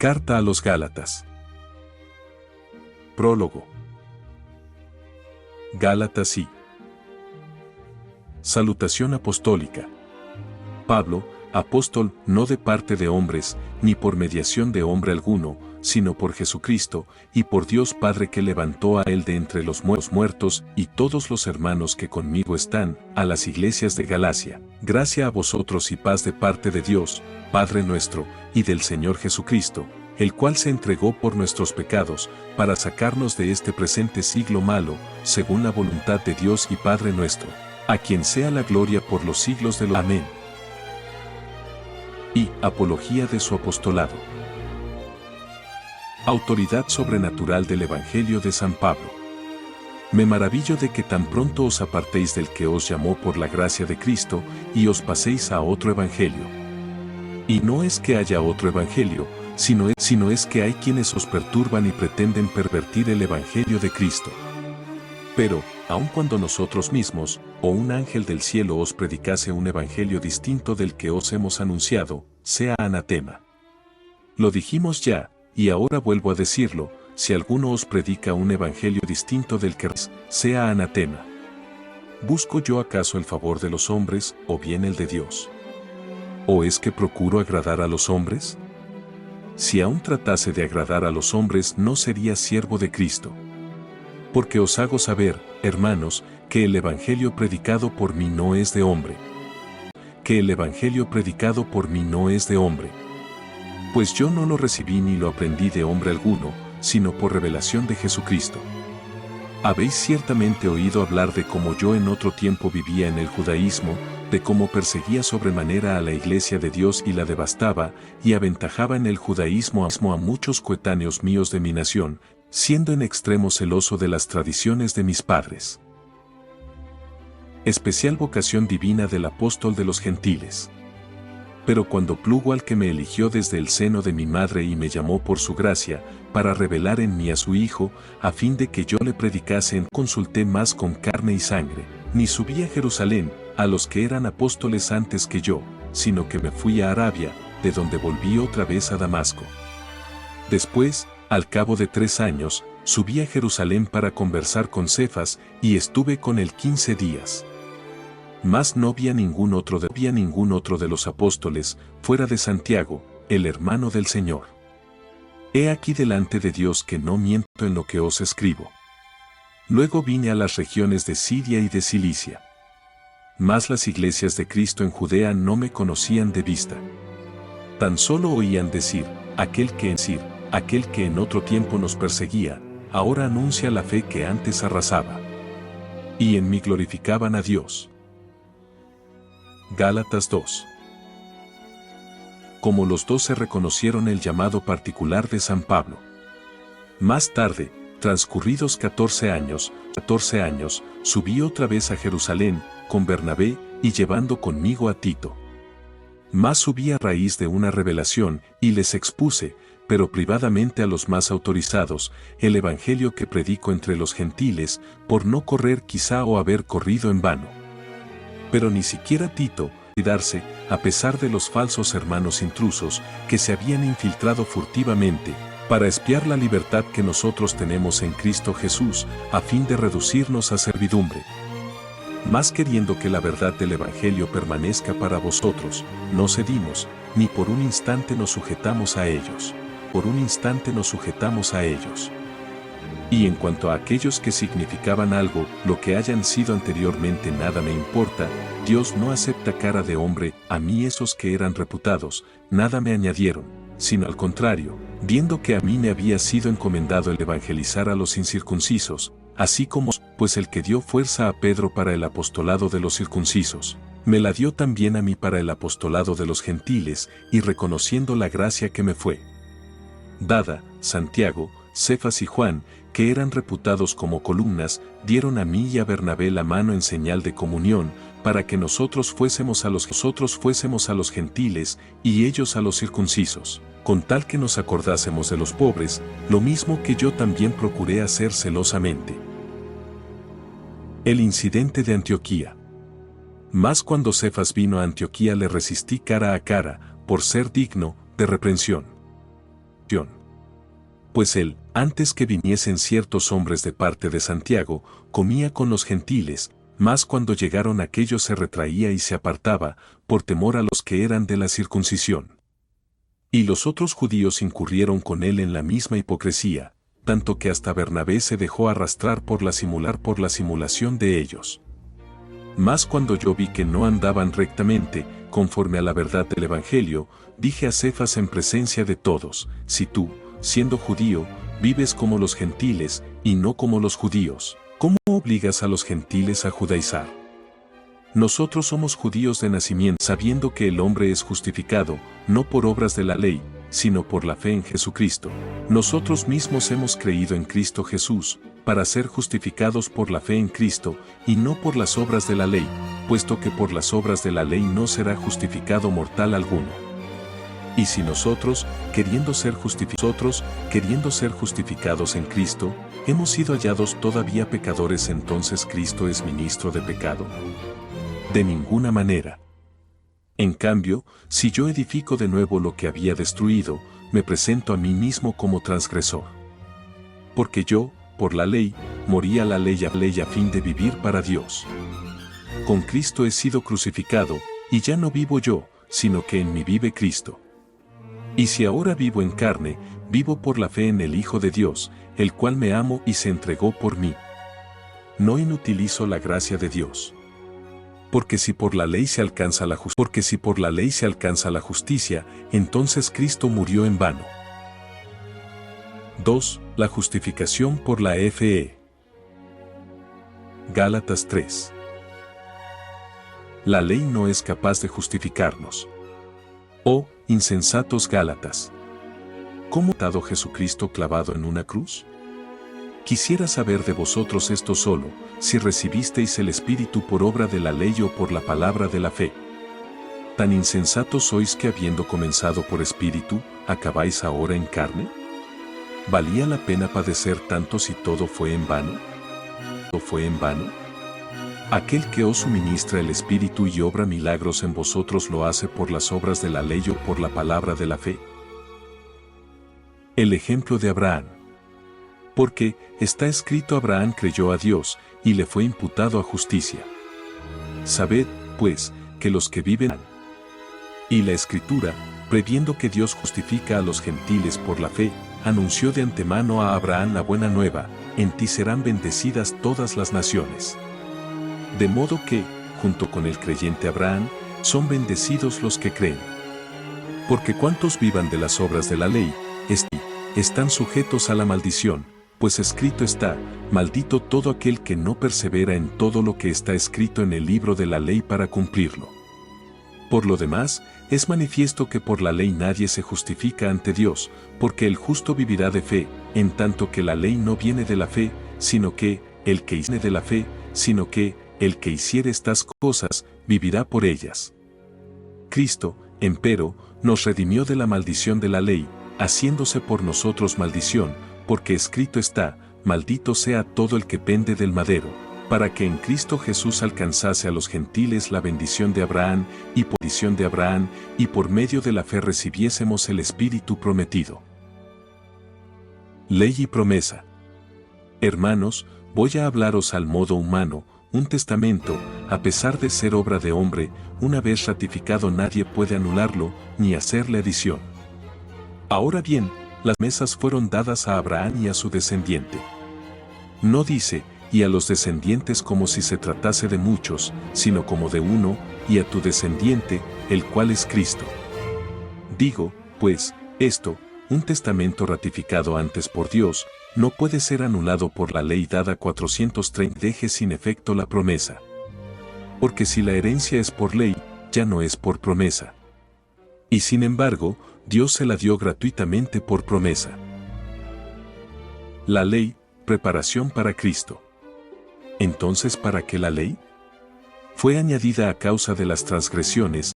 Carta a los Gálatas. Prólogo. Gálatas y salutación apostólica. Pablo, apóstol, no de parte de hombres, ni por mediación de hombre alguno, sino por Jesucristo, y por Dios Padre que levantó a él de entre los muertos, y todos los hermanos que conmigo están, a las iglesias de Galacia. Gracia a vosotros y paz de parte de Dios, Padre nuestro, y del Señor Jesucristo, el cual se entregó por nuestros pecados, para sacarnos de este presente siglo malo, según la voluntad de Dios y Padre nuestro, a quien sea la gloria por los siglos de los amén. Y apología de su apostolado. Autoridad sobrenatural del Evangelio de San Pablo. Me maravillo de que tan pronto os apartéis del que os llamó por la gracia de Cristo, y os paséis a otro evangelio. Y no es que haya otro evangelio, sino es que hay quienes os perturban y pretenden pervertir el evangelio de Cristo. Pero, aun cuando nosotros mismos, o un ángel del cielo os predicase un evangelio distinto del que os hemos anunciado, sea anatema. Lo dijimos ya, y ahora vuelvo a decirlo, si alguno os predica un evangelio distinto del que sea anatema. ¿Busco yo acaso el favor de los hombres, o bien el de Dios? ¿O es que procuro agradar a los hombres? Si aún tratase de agradar a los hombres, no sería siervo de Cristo. Porque os hago saber, hermanos, que el evangelio predicado por mí no es de hombre. Que el evangelio predicado por mí no es de hombre. Pues yo no lo recibí ni lo aprendí de hombre alguno, sino por revelación de Jesucristo. Habéis ciertamente oído hablar de cómo yo en otro tiempo vivía en el judaísmo, de cómo perseguía sobremanera a la iglesia de Dios y la devastaba, y aventajaba en el judaísmo a muchos coetáneos míos de mi nación, siendo en extremo celoso de las tradiciones de mis padres. Especial vocación divina del apóstol de los gentiles. Pero cuando plugo al que me eligió desde el seno de mi madre y me llamó por su gracia, para revelar en mí a su Hijo, a fin de que yo le predicase, consulté más con carne y sangre, ni subí a Jerusalén, a los que eran apóstoles antes que yo, sino que me fui a Arabia, de donde volví otra vez a Damasco. Después, al cabo de 3 años, subí a Jerusalén para conversar con Cefas, y estuve con él 15 días. Mas no vi a ningún otro de los apóstoles, fuera de Santiago, el hermano del Señor. He aquí delante de Dios que no miento en lo que os escribo. Luego vine a las regiones de Siria y de Cilicia. Mas las iglesias de Cristo en Judea no me conocían de vista. Tan solo oían decir, aquel que en otro tiempo nos perseguía, ahora anuncia la fe que antes arrasaba. Y en mí glorificaban a Dios. Gálatas 2. Como los 12 reconocieron el llamado particular de San Pablo. Más tarde, transcurridos 14 años, subí otra vez a Jerusalén, con Bernabé, y llevando conmigo a Tito. Más subí a raíz de una revelación, y les expuse, pero privadamente a los más autorizados, el evangelio que predico entre los gentiles, por no correr quizá o haber corrido en vano. Pero ni siquiera Tito, darse, a pesar de los falsos hermanos intrusos, que se habían infiltrado furtivamente, para espiar la libertad que nosotros tenemos en Cristo Jesús, a fin de reducirnos a servidumbre. Más queriendo que la verdad del Evangelio permanezca para vosotros, no cedimos, ni por un instante nos sujetamos a ellos. Y en cuanto a aquellos que significaban algo, lo que hayan sido anteriormente nada me importa, Dios no acepta cara de hombre, a mí esos que eran reputados, nada me añadieron, sino al contrario, viendo que a mí me había sido encomendado el evangelizar a los incircuncisos, así como, pues el que dio fuerza a Pedro para el apostolado de los circuncisos, me la dio también a mí para el apostolado de los gentiles, y reconociendo la gracia que me fue dada, Santiago, Cefas y Juan, que eran reputados como columnas, dieron a mí y a Bernabé la mano en señal de comunión, para que nosotros fuésemos a los gentiles, y ellos a los circuncisos, con tal que nos acordásemos de los pobres, lo mismo que yo también procuré hacer celosamente. El incidente de Antioquía. Mas cuando Cefas vino a Antioquía le resistí cara a cara, por ser digno de reprensión. Pues él, antes que viniesen ciertos hombres de parte de Santiago, comía con los gentiles, mas cuando llegaron aquellos se retraía y se apartaba, por temor a los que eran de la circuncisión. Y los otros judíos incurrieron con él en la misma hipocresía, tanto que hasta Bernabé se dejó arrastrar por la simulación de ellos. Mas cuando yo vi que no andaban rectamente, conforme a la verdad del Evangelio, dije a Cefas en presencia de todos: si tú, siendo judío, vives como los gentiles, y no como los judíos, ¿cómo obligas a los gentiles a judaizar? Nosotros somos judíos de nacimiento, sabiendo que el hombre es justificado, no por obras de la ley, sino por la fe en Jesucristo. Nosotros mismos hemos creído en Cristo Jesús, para ser justificados por la fe en Cristo, y no por las obras de la ley, puesto que por las obras de la ley no será justificado mortal alguno. Y si nosotros, queriendo ser justificados en Cristo, hemos sido hallados todavía pecadores, entonces Cristo es ministro de pecado. De ninguna manera. En cambio, si yo edifico de nuevo lo que había destruido, me presento a mí mismo como transgresor. Porque yo, por la ley, morí a la ley a fin de vivir para Dios. Con Cristo he sido crucificado, y ya no vivo yo, sino que en mí vive Cristo. Y si ahora vivo en carne, vivo por la fe en el Hijo de Dios, el cual me amó y se entregó por mí. No inutilizo la gracia de Dios. Porque si por la ley se alcanza la justicia, entonces Cristo murió en vano. 2. La justificación por la fe. Gálatas 3. La ley no es capaz de justificarnos. Oh, insensatos Gálatas. ¿Cómo ha estado Jesucristo clavado en una cruz? Quisiera saber de vosotros esto solo, si recibisteis el Espíritu por obra de la ley o por la palabra de la fe. ¿Tan insensatos sois que habiendo comenzado por Espíritu, acabáis ahora en carne? ¿Valía la pena padecer tanto si todo fue en vano? ¿O fue en vano? Aquel que os suministra el Espíritu y obra milagros en vosotros, ¿lo hace por las obras de la ley o por la palabra de la fe? El ejemplo de Abraham. Porque, está escrito: Abraham creyó a Dios, y le fue imputado a justicia. Sabed, pues, que los que viven. Y la Escritura, previendo que Dios justifica a los gentiles por la fe, anunció de antemano a Abraham la buena nueva: en ti serán bendecidas todas las naciones. De modo que, junto con el creyente Abraham, son bendecidos los que creen. Porque cuantos vivan de las obras de la ley, están sujetos a la maldición. Pues escrito está: maldito todo aquel que no persevera en todo lo que está escrito en el libro de la ley para cumplirlo. Por lo demás, es manifiesto que por la ley nadie se justifica ante Dios, porque el justo vivirá de fe, en tanto que la ley no viene de la fe, sino que el que hiciere estas cosas, vivirá por ellas. Cristo, empero, nos redimió de la maldición de la ley, haciéndose por nosotros maldición, porque escrito está: maldito sea todo el que pende del madero, para que en Cristo Jesús alcanzase a los gentiles la bendición de Abraham, y por medio de la fe recibiésemos el Espíritu prometido. Ley y promesa. Hermanos, voy a hablaros al modo humano. Un testamento, a pesar de ser obra de hombre, una vez ratificado nadie puede anularlo, ni hacerle adición. Ahora bien, las promesas fueron dadas a Abraham y a su descendiente. No dice: y a los descendientes, como si se tratase de muchos, sino como de uno, y a tu descendiente, el cual es Cristo. Digo, pues, esto: un testamento ratificado antes por Dios, no puede ser anulado por la ley dada 430. Deje sin efecto la promesa. Porque si la herencia es por ley, ya no es por promesa. Y sin embargo, Dios se la dio gratuitamente por promesa. La ley, preparación para Cristo. Entonces, ¿para qué la ley? Fue añadida a causa de las transgresiones,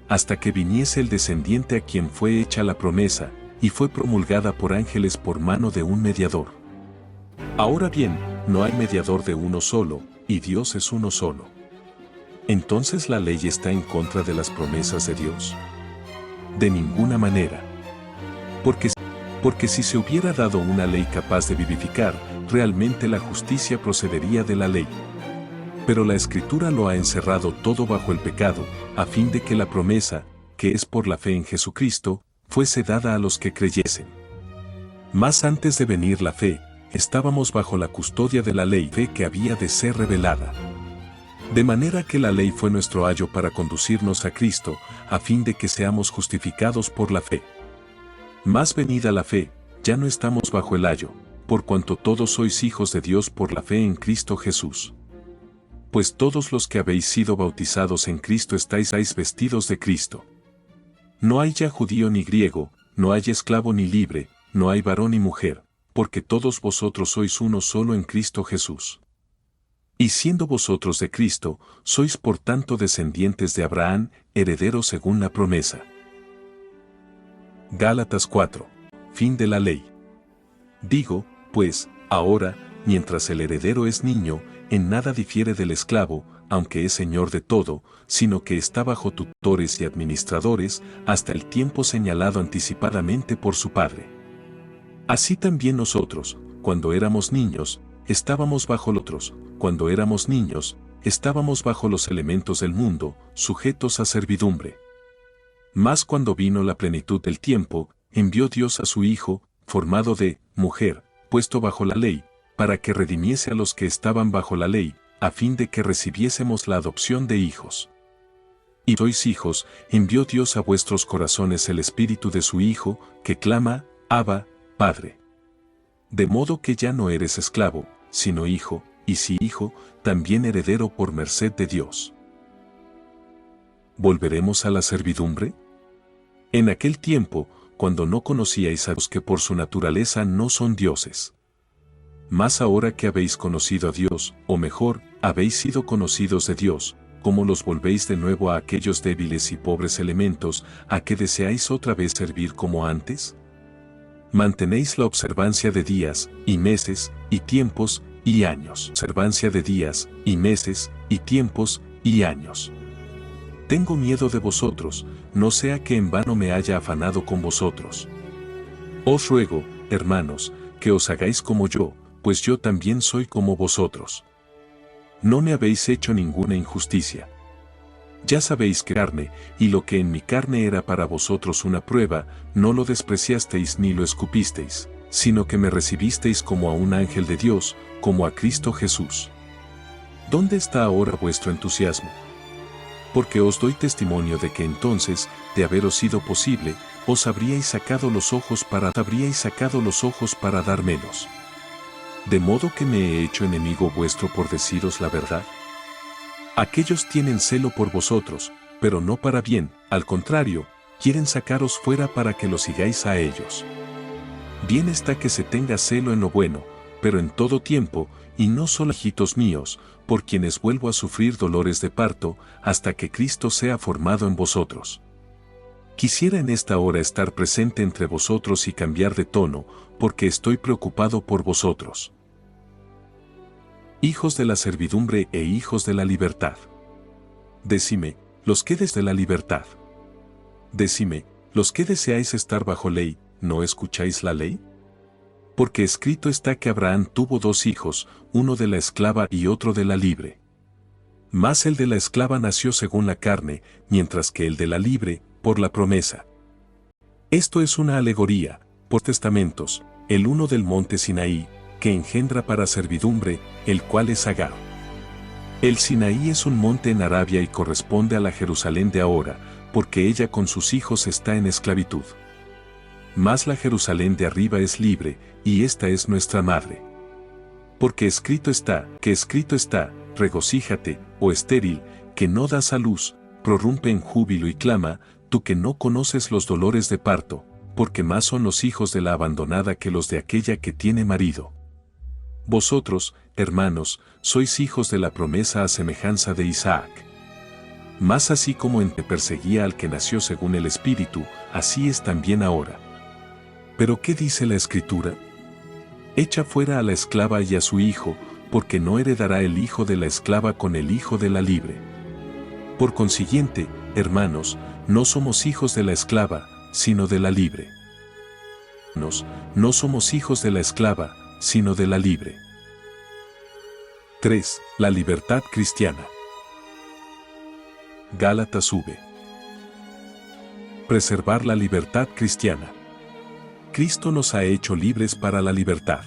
hasta que viniese el descendiente a quien fue hecha la promesa, y fue promulgada por ángeles por mano de un mediador. Ahora bien, no hay mediador de uno solo, y Dios es uno solo. ¿Entonces la ley está en contra de las promesas de Dios? De ninguna manera. Porque, porque si se hubiera dado una ley capaz de vivificar, realmente la justicia procedería de la ley. Pero la Escritura lo ha encerrado todo bajo el pecado, a fin de que la promesa, que es por la fe en Jesucristo, fuese dada a los que creyesen. Mas antes de venir la fe, estábamos bajo la custodia de la ley, fe que había de ser revelada. De manera que la ley fue nuestro ayo para conducirnos a Cristo, a fin de que seamos justificados por la fe. Mas venida la fe, ya no estamos bajo el ayo, por cuanto todos sois hijos de Dios por la fe en Cristo Jesús. Pues todos los que habéis sido bautizados en Cristo estáis vestidos de Cristo. No hay ya judío ni griego, no hay esclavo ni libre, no hay varón ni mujer, porque todos vosotros sois uno solo en Cristo Jesús. Y siendo vosotros de Cristo, sois por tanto descendientes de Abraham, herederos según la promesa. Gálatas 4. Fin de la ley. Digo, pues, ahora, mientras el heredero es niño, en nada difiere del esclavo, aunque es señor de todo, sino que está bajo tutores y administradores, hasta el tiempo señalado anticipadamente por su padre. Así también nosotros, cuando éramos niños, estábamos bajo los otros, cuando éramos niños, estábamos bajo los elementos del mundo, sujetos a servidumbre. Mas cuando vino la plenitud del tiempo, envió Dios a su Hijo, formado de mujer, puesto bajo la ley, para que redimiese a los que estaban bajo la ley, a fin de que recibiésemos la adopción de hijos. Y sois hijos, envió Dios a vuestros corazones el Espíritu de su Hijo, que clama, Abba, Padre. De modo que ya no eres esclavo, sino hijo, y si hijo, también heredero por merced de Dios. ¿Volveremos a la servidumbre? En aquel tiempo, cuando no conocíais a los que por su naturaleza no son dioses. Mas ahora que habéis conocido a Dios, o mejor, habéis sido conocidos de Dios, ¿cómo los volvéis de nuevo a aquellos débiles y pobres elementos, a que deseáis otra vez servir como antes? Mantenéis la observancia de días, y meses, y tiempos, y años. Observancia de días, y meses, y tiempos, y años. Tengo miedo de vosotros, no sea que en vano me haya afanado con vosotros. Os ruego, hermanos, que os hagáis como yo, pues yo también soy como vosotros. No me habéis hecho ninguna injusticia. Ya sabéis que carne, y lo que en mi carne era para vosotros una prueba, no lo despreciasteis ni lo escupisteis, sino que me recibisteis como a un ángel de Dios, como a Cristo Jesús. ¿Dónde está ahora vuestro entusiasmo? Porque os doy testimonio de que entonces, de haberos sido posible, os habríais sacado los ojos para dar menos. ¿De modo que me he hecho enemigo vuestro por deciros la verdad? Aquellos tienen celo por vosotros, pero no para bien, al contrario, quieren sacaros fuera para que lo sigáis a ellos. Bien está que se tenga celo en lo bueno, pero en todo tiempo, y no solo hijitos míos, por quienes vuelvo a sufrir dolores de parto, hasta que Cristo sea formado en vosotros. Quisiera en esta hora estar presente entre vosotros y cambiar de tono, porque estoy preocupado por vosotros. Hijos de la servidumbre e hijos de la libertad. Decime, los que desde la libertad. Decime, los que deseáis estar bajo ley, ¿no escucháis la ley? Porque escrito está que Abraham tuvo dos hijos, uno de la esclava y otro de la libre. Mas el de la esclava nació según la carne, mientras que el de la libre, por la promesa. Esto es una alegoría, por testamentos, el uno del monte Sinaí, que engendra para servidumbre, el cual es Agar. El Sinaí es un monte en Arabia y corresponde a la Jerusalén de ahora, porque ella con sus hijos está en esclavitud. Mas la Jerusalén de arriba es libre, y esta es nuestra madre. Porque escrito está, regocíjate, oh estéril, que no das a luz, prorrumpe en júbilo y clama, tú que no conoces los dolores de parto, porque más son los hijos de la abandonada que los de aquella que tiene marido. Vosotros, hermanos, sois hijos de la promesa a semejanza de Isaac. Mas así como en te perseguía al que nació según el Espíritu, así es también ahora. ¿Pero qué dice la Escritura? Echa fuera a la esclava y a su hijo, porque no heredará el hijo de la esclava con el hijo de la libre. Por consiguiente, hermanos, no somos hijos de la esclava, sino de la libre. no somos hijos de la esclava, sino de la libre. 3. La libertad cristiana. Gálatas v. Preservar la libertad cristiana. Cristo nos ha hecho libres para la libertad.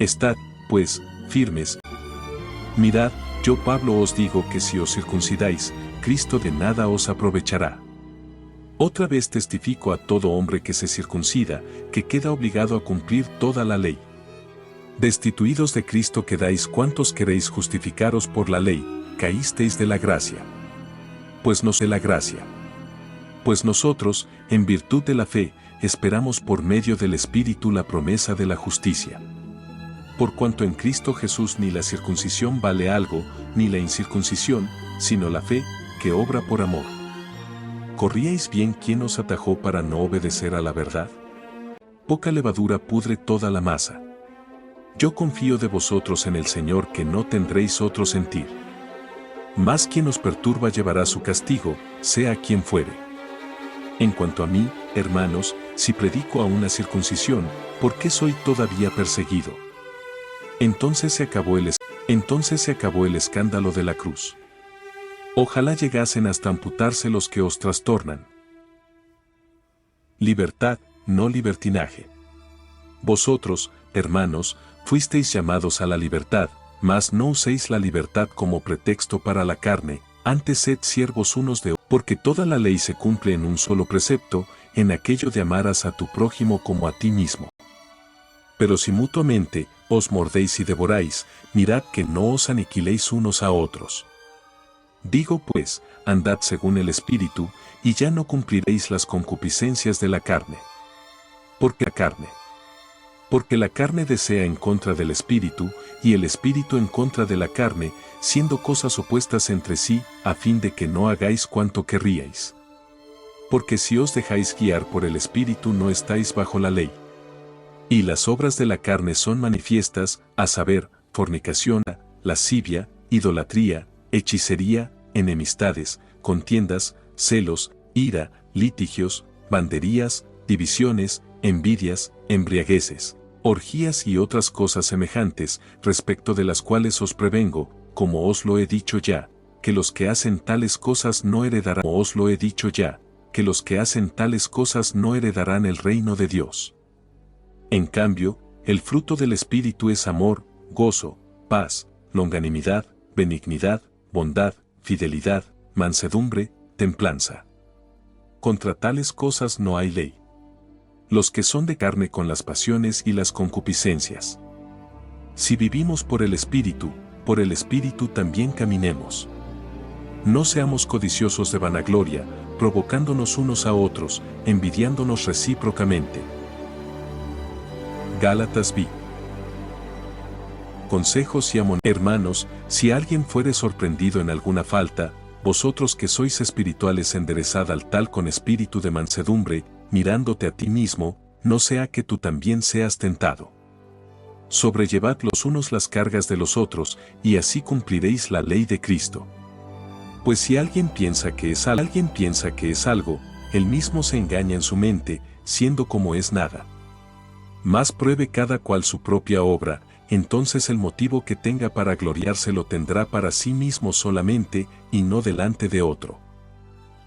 Estad, pues, firmes. Mirad, yo Pablo os digo que si os circuncidáis, Cristo de nada os aprovechará. Otra vez testifico a todo hombre que se circuncida, que queda obligado a cumplir toda la ley. Destituidos de Cristo quedáis cuantos queréis justificaros por la ley, caísteis de la gracia. Pues no de la gracia. Pues nosotros, en virtud de la fe, esperamos por medio del Espíritu la promesa de la justicia. Por cuanto en Cristo Jesús ni la circuncisión vale algo, ni la incircuncisión, sino la fe, que obra por amor. ¿Corríais bien quién os atajó para no obedecer a la verdad? Poca levadura pudre toda la masa. Yo confío de vosotros en el Señor que no tendréis otro sentir. Mas quien os perturba llevará su castigo, sea quien fuere. En cuanto a mí, hermanos, si predico a una circuncisión, ¿por qué soy todavía perseguido? Entonces se acabó el escándalo de la cruz. Ojalá llegasen hasta amputarse los que os trastornan. Libertad, no libertinaje. Vosotros, hermanos, fuisteis llamados a la libertad, mas no uséis la libertad como pretexto para la carne, antes sed siervos unos de otros, porque toda la ley se cumple en un solo precepto, en aquello de amarás a tu prójimo como a ti mismo. Pero si mutuamente os mordéis y devoráis, mirad que no os aniquiléis unos a otros. Digo pues, andad según el Espíritu, y ya no cumpliréis las concupiscencias de la carne. Porque la carne desea en contra del Espíritu, y el Espíritu en contra de la carne, siendo cosas opuestas entre sí, a fin de que no hagáis cuanto querríais. Porque si os dejáis guiar por el Espíritu no estáis bajo la ley. Y las obras de la carne son manifiestas, a saber, fornicación, lascivia, idolatría, hechicería, enemistades, contiendas, celos, ira, litigios, banderías, divisiones, envidias, embriagueces, orgías y otras cosas semejantes, respecto de las cuales os prevengo, como os lo he dicho ya, que los que hacen tales cosas no heredarán, el reino de Dios. En cambio, el fruto del Espíritu es amor, gozo, paz, longanimidad, benignidad, bondad, fidelidad, mansedumbre, templanza. Contra tales cosas no hay ley. Los que son de carne con las pasiones y las concupiscencias. Si vivimos por el Espíritu también caminemos. No seamos codiciosos de vanagloria, provocándonos unos a otros, envidiándonos recíprocamente. Gálatas v. Consejos y hermanos, si alguien fuere sorprendido en alguna falta, vosotros que sois espirituales enderezad al tal con espíritu de mansedumbre, mirándote a ti mismo, no sea que tú también seas tentado. Sobrellevad los unos las cargas de los otros, y así cumpliréis la ley de Cristo. Pues si alguien piensa que es algo, él mismo se engaña en su mente, siendo como es nada. Mas pruebe cada cual su propia obra, entonces el motivo que tenga para gloriarse lo tendrá para sí mismo solamente, y no delante de otro.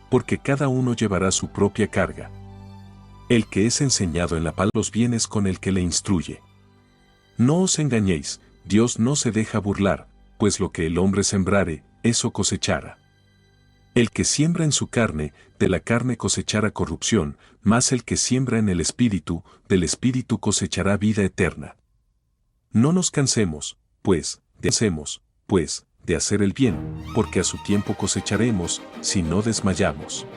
Porque cada uno llevará su propia carga. El que es enseñado en la palabra los bienes con el que le instruye. No os engañéis, Dios no se deja burlar, pues lo que el hombre sembrare, eso cosechará. El que siembra en su carne, de la carne cosechará corrupción, mas el que siembra en el Espíritu, del Espíritu cosechará vida eterna. No nos cansemos, pues, de hacer el bien, porque a su tiempo cosecharemos, si no desmayamos.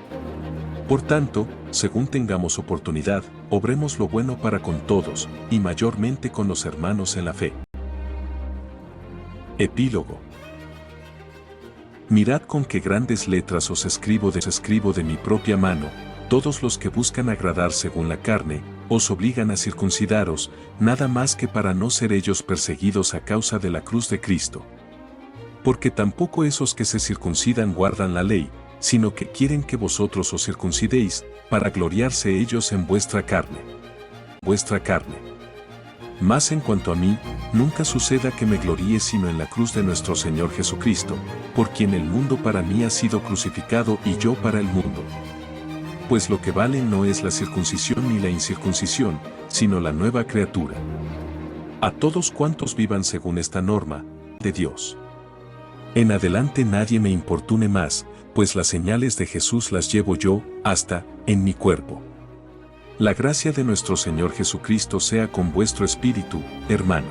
Por tanto, según tengamos oportunidad, obremos lo bueno para con todos, y mayormente con los hermanos en la fe. Epílogo. Mirad con qué grandes letras os escribo de mi propia mano, todos los que buscan agradar según la carne, os obligan a circuncidaros, nada más que para no ser ellos perseguidos a causa de la cruz de Cristo. Porque tampoco esos que se circuncidan guardan la ley, sino que quieren que vosotros os circuncidéis, para gloriarse ellos en vuestra carne. vuestra carne. Mas en cuanto a mí, nunca suceda que me gloríe sino en la cruz de nuestro Señor Jesucristo, por quien el mundo para mí ha sido crucificado y yo para el mundo. Pues lo que vale no es la circuncisión ni la incircuncisión, sino la nueva criatura. A todos cuantos vivan según esta norma, de Dios. En adelante nadie me importune más, pues las señales de Jesús las llevo yo, hasta, en mi cuerpo. La gracia de nuestro Señor Jesucristo sea con vuestro espíritu, hermano.